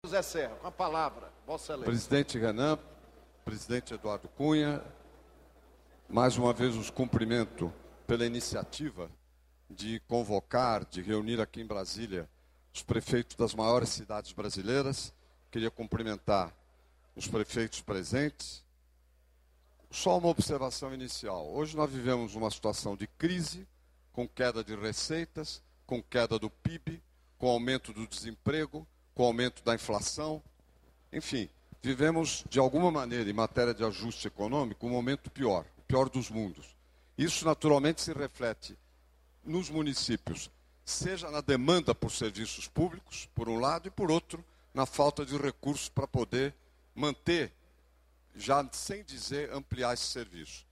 José Serra, com a palavra, Vossa Excelência. Presidente Renan, presidente Eduardo Cunha, mais uma vez os cumprimento pela iniciativa de convocar, de reunir aqui em Brasília os prefeitos das maiores cidades brasileiras. Queria cumprimentar os prefeitos presentes. Só uma observação inicial. Hoje nós vivemos uma situação de crise, com queda de receitas, com queda do PIB, com aumento do desemprego, com aumento da inflação. Enfim, vivemos, de alguma maneira, em matéria de ajuste econômico, um momento pior, o pior dos mundos. Isso, naturalmente, se reflete nos municípios, seja na demanda por serviços públicos, por um lado, e por outro, na falta de recursos para poder manter, já sem dizer ampliar esse serviço.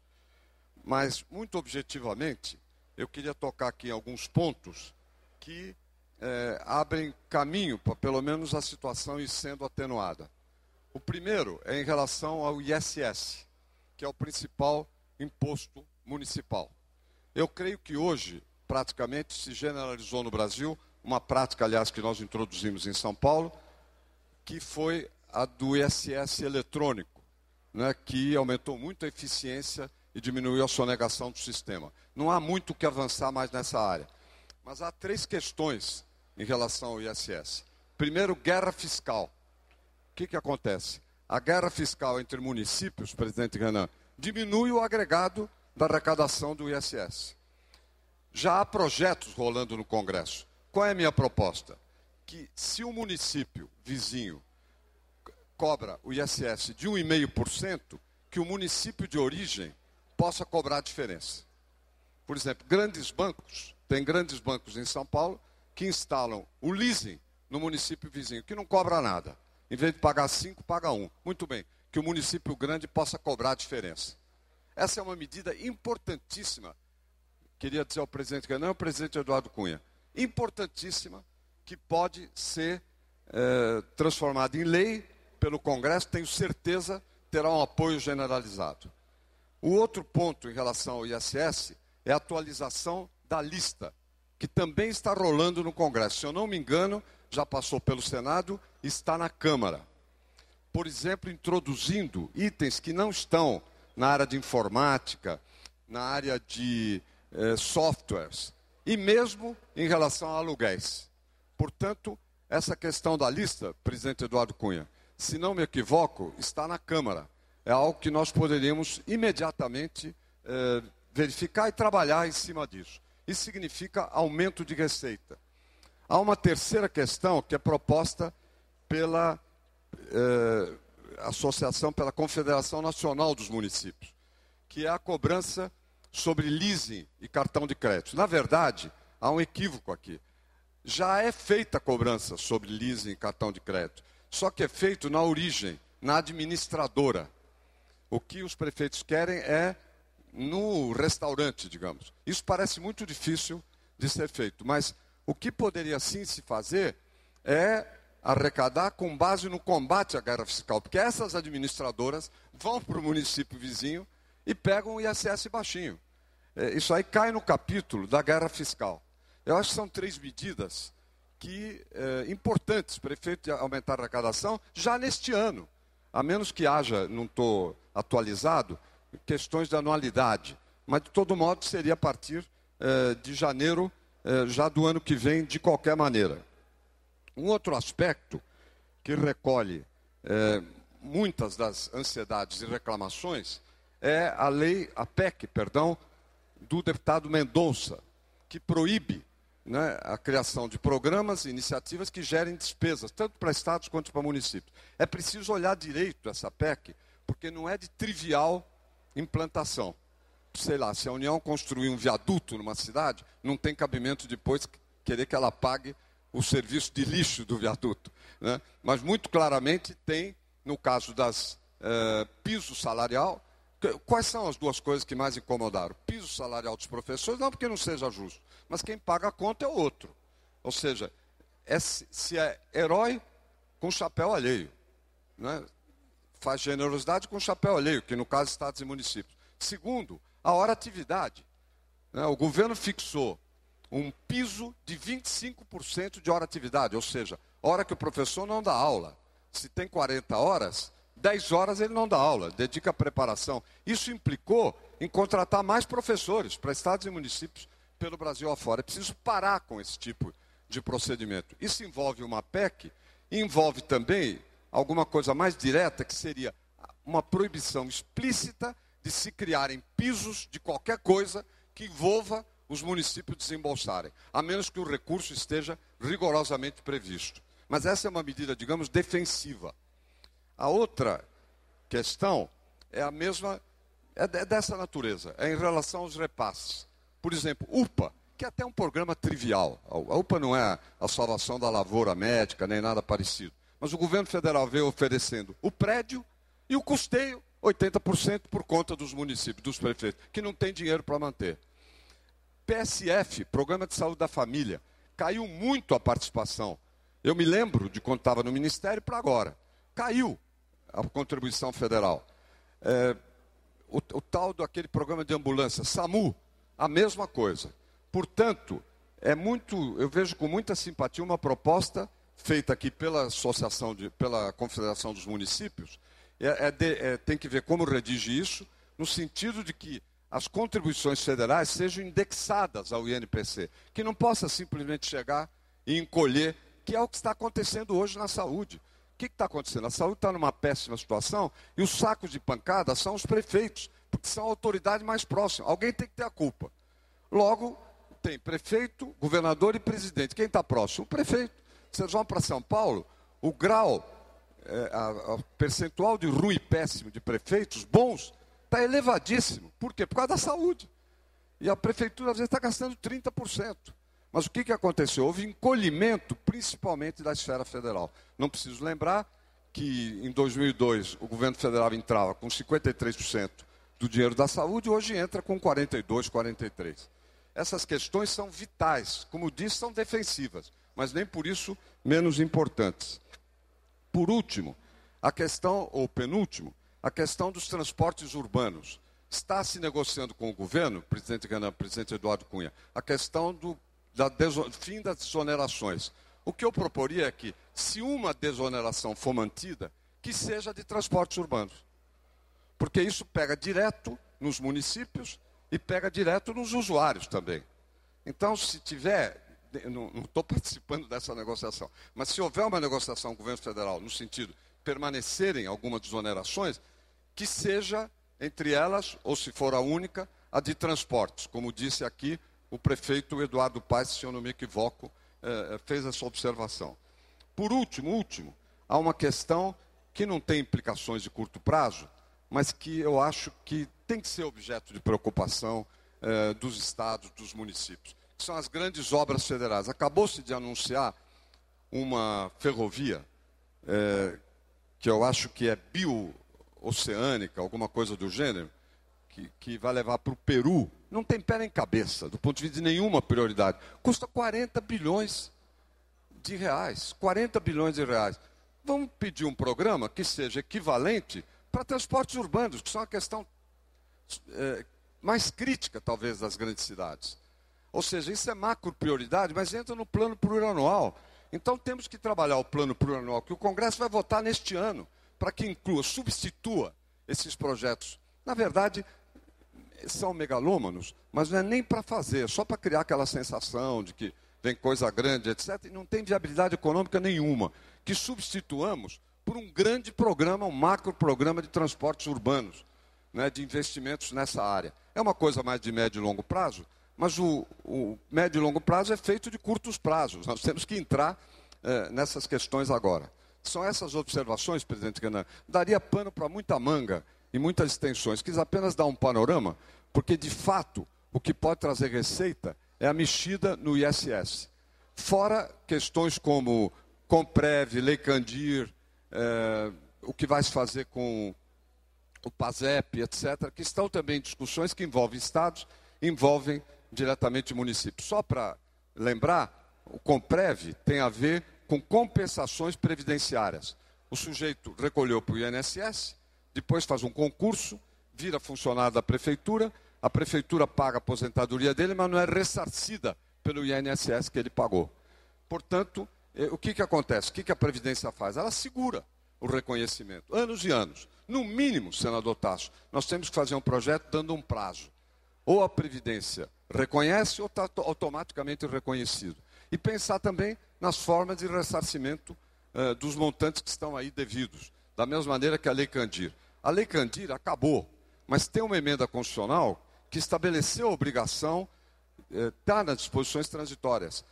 Mas, muito objetivamente, eu queria tocar aqui em alguns pontos que abrem caminho para, pelo menos, a situação ir sendo atenuada. O primeiro é em relação ao ISS, que é o principal imposto municipal. Eu creio que hoje, praticamente, se generalizou no Brasil, uma prática, aliás, que nós introduzimos em São Paulo, que foi a do ISS eletrônico, né, que aumentou muito a eficiência e diminuiu a sonegação do sistema. Não há muito o que avançar mais nessa área. Mas há três questões em relação ao ISS. Primeiro, guerra fiscal. O que acontece? A guerra fiscal entre municípios, presidente Renan, diminui o agregado da arrecadação do ISS. Já há projetos rolando no Congresso. Qual é a minha proposta? Que se um município vizinho cobra o ISS de 1,5%, que o município de origem possa cobrar a diferença. Por exemplo, grandes bancos, tem grandes bancos em São Paulo que instalam o leasing no município vizinho, que não cobra nada. Em vez de pagar 5, paga 1. Muito bem, que o município grande possa cobrar a diferença. Essa é uma medida importantíssima. Queria dizer ao presidente Renan e ao presidente Eduardo Cunha. Importantíssima, que pode ser transformada em lei pelo Congresso, tenho certeza, terá um apoio generalizado. O outro ponto em relação ao ISS é a atualização da lista, que também está rolando no Congresso. Se eu não me engano, já passou pelo Senado e está na Câmara. Por exemplo, introduzindo itens que não estão na área de informática, na área de softwares, e mesmo em relação a aluguéis. Portanto, essa questão da lista, presidente Eduardo Cunha, se não me equivoco, está na Câmara. É algo que nós poderíamos imediatamente verificar e trabalhar em cima disso. Isso significa aumento de receita. Há uma terceira questão que é proposta pela Associação, pela Confederação Nacional dos Municípios, que é a cobrança sobre leasing e cartão de crédito. Na verdade, há um equívoco aqui. Já é feita a cobrança sobre leasing e cartão de crédito, só que é feito na origem, na administradora. O que os prefeitos querem é no restaurante, digamos. Isso parece muito difícil de ser feito, mas o que poderia sim se fazer é arrecadar com base no combate à guerra fiscal, porque essas administradoras vão para o município vizinho e pegam o ISS baixinho. Isso aí cai no capítulo da guerra fiscal. Eu acho que são três medidas importantes, prefeito, aumentar a arrecadação já neste ano, a menos que haja, não estou atualizado, questões de anualidade, mas de todo modo seria a partir de janeiro já do ano que vem, de qualquer maneira. Um outro aspecto que recolhe muitas das ansiedades e reclamações é a PEC, do deputado Mendonça, que proíbe, né, a criação de programas e iniciativas que gerem despesas, tanto para estados quanto para municípios. É preciso olhar direito essa PEC, porque não é de trivial implantação. Sei lá, se a União construir um viaduto numa cidade, não tem cabimento depois querer que ela pague o serviço de lixo do viaduto, né? Mas muito claramente tem, no caso das piso salarial, quais são as duas coisas que mais incomodaram? Piso salarial dos professores, não porque não seja justo, mas quem paga a conta é o outro. Ou seja, se é herói com chapéu alheio, né? Faz generosidade com chapéu alheio, que no caso estados e municípios. Segundo, a hora-atividade. Né? O governo fixou um piso de 25% de hora-atividade, ou seja, hora que o professor não dá aula. Se tem 40 horas, 10 horas ele não dá aula, dedica a preparação. Isso implicou em contratar mais professores para estados e municípios pelo Brasil afora. É preciso parar com esse tipo de procedimento. Isso envolve uma PEC, e envolve também alguma coisa mais direta, que seria uma proibição explícita de se criarem pisos de qualquer coisa que envolva os municípios desembolsarem, a menos que o recurso esteja rigorosamente previsto. Mas essa é uma medida, digamos, defensiva. A outra questão é a mesma, é dessa natureza, é em relação aos repasses. Por exemplo, UPA, que é até um programa trivial. A UPA não é a salvação da lavoura médica, nem nada parecido. Mas o governo federal veio oferecendo o prédio e o custeio, 80% por conta dos municípios, dos prefeitos, que não tem dinheiro para manter. PSF, Programa de Saúde da Família, caiu muito a participação. Eu me lembro de quando estava no Ministério para agora. Caiu a contribuição federal. O tal daquele programa de ambulância, SAMU, a mesma coisa. Portanto, eu vejo com muita simpatia uma proposta feita aqui pela pela Confederação dos Municípios. Tem que ver como redige isso, no sentido de que as contribuições federais sejam indexadas ao INPC, que não possa simplesmente chegar e encolher, que é o que está acontecendo hoje na saúde. O que está acontecendo? A saúde está numa péssima situação e os sacos de pancada são os prefeitos, porque são a autoridade mais próxima. Alguém tem que ter a culpa. Logo, tem prefeito, governador e presidente. Quem está próximo? O prefeito. Vocês vão para São Paulo, o grau, a percentual de ruim e péssimo de prefeitos bons está elevadíssimo. Por quê? Por causa da saúde. E a prefeitura, às vezes, está gastando 30%. Mas o que aconteceu? Houve encolhimento, principalmente da esfera federal. Não preciso lembrar que, em 2002, o governo federal entrava com 53% do dinheiro da saúde, hoje entra com 42%, 43%. Essas questões são vitais. Como disse, são defensivas, mas nem por isso menos importantes. Por último, ou penúltimo, a questão dos transportes urbanos. Está se negociando com o governo, presidente Renan, presidente Eduardo Cunha, a questão do fim das desonerações. O que eu proporia é que, se uma desoneração for mantida, que seja de transportes urbanos. Porque isso pega direto nos municípios e pega direto nos usuários também. Então, se tiver, não estou participando dessa negociação, mas se houver uma negociação com o governo federal, no sentido de permanecerem algumas desonerações, que seja, entre elas, ou se for a única, a de transportes, como disse aqui o prefeito Eduardo Paes, se eu não me equivoco, fez essa observação. Por último, há uma questão que não tem implicações de curto prazo, mas que eu acho que tem que ser objeto de preocupação dos estados, dos municípios, que são as grandes obras federais. Acabou-se de anunciar uma ferrovia, que eu acho que é bio-oceânica, alguma coisa do gênero, que vai levar para o Peru. Não tem pé nem cabeça, do ponto de vista de nenhuma prioridade. Custa 40 bilhões de reais. 40 bilhões de reais. Vamos pedir um programa que seja equivalente para transportes urbanos, que são a questão mais crítica, talvez, das grandes cidades. Ou seja, isso é macro prioridade, mas entra no plano plurianual. Então temos que trabalhar o plano plurianual, que o Congresso vai votar neste ano, para que inclua, substitua esses projetos. Na verdade, são megalômanos, mas não é nem para fazer, é só para criar aquela sensação de que vem coisa grande, etc. E não tem viabilidade econômica nenhuma. Que substituamos por um grande programa, um macro programa de transportes urbanos, né, de investimentos nessa área. É uma coisa mais de médio e longo prazo, mas o médio e longo prazo é feito de curtos prazos. Nós temos que entrar nessas questões agora. São essas observações, presidente Renan. Daria pano para muita manga e muitas extensões. Quis apenas dar um panorama, porque, de fato, o que pode trazer receita é a mexida no ISS. Fora questões como Comprev, Lei Candir, o que vai se fazer com o PASEP, etc., que estão também em discussões que envolvem estados, envolvem diretamente municípios. Só para lembrar, o Comprev tem a ver com compensações previdenciárias. O sujeito recolheu para o INSS, depois faz um concurso, vira funcionário da prefeitura, a prefeitura paga a aposentadoria dele, mas não é ressarcida pelo INSS que ele pagou. Portanto, o que acontece? O que a Previdência faz? Ela segura o reconhecimento. Anos e anos. No mínimo, senador Tasso, nós temos que fazer um projeto dando um prazo. Ou a Previdência reconhece ou está automaticamente reconhecido. E pensar também nas formas de ressarcimento dos montantes que estão aí devidos. Da mesma maneira que a Lei Candir. A Lei Candir acabou, mas tem uma emenda constitucional que estabeleceu a obrigação, está nas disposições transitórias,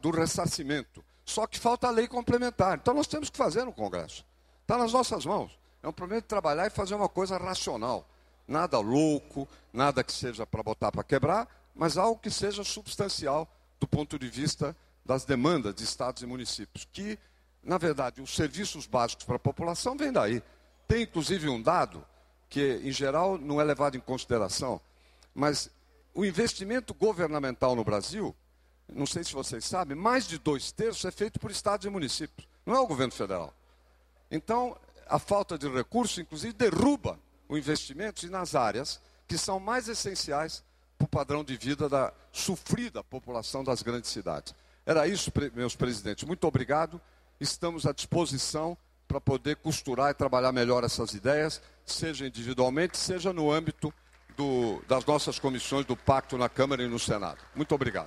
do ressarcimento. Só que falta a lei complementar. Então nós temos que fazer no Congresso. Está nas nossas mãos. É um problema de trabalhar e fazer uma coisa racional. Nada louco, nada que seja para botar para quebrar, mas algo que seja substancial do ponto de vista das demandas de estados e municípios. Que, na verdade, os serviços básicos para a população vêm daí. Tem, inclusive, um dado que, em geral, não é levado em consideração, mas o investimento governamental no Brasil, não sei se vocês sabem, mais de 2/3 é feito por estados e municípios, não é o governo federal. Então, a falta de recursos, inclusive, derruba o investimento nas áreas que são mais essenciais para o padrão de vida da sofrida população das grandes cidades. Era isso, meus presidentes. Muito obrigado. Estamos à disposição para poder costurar e trabalhar melhor essas ideias, seja individualmente, seja no âmbito das nossas comissões do Pacto na Câmara e no Senado. Muito obrigado.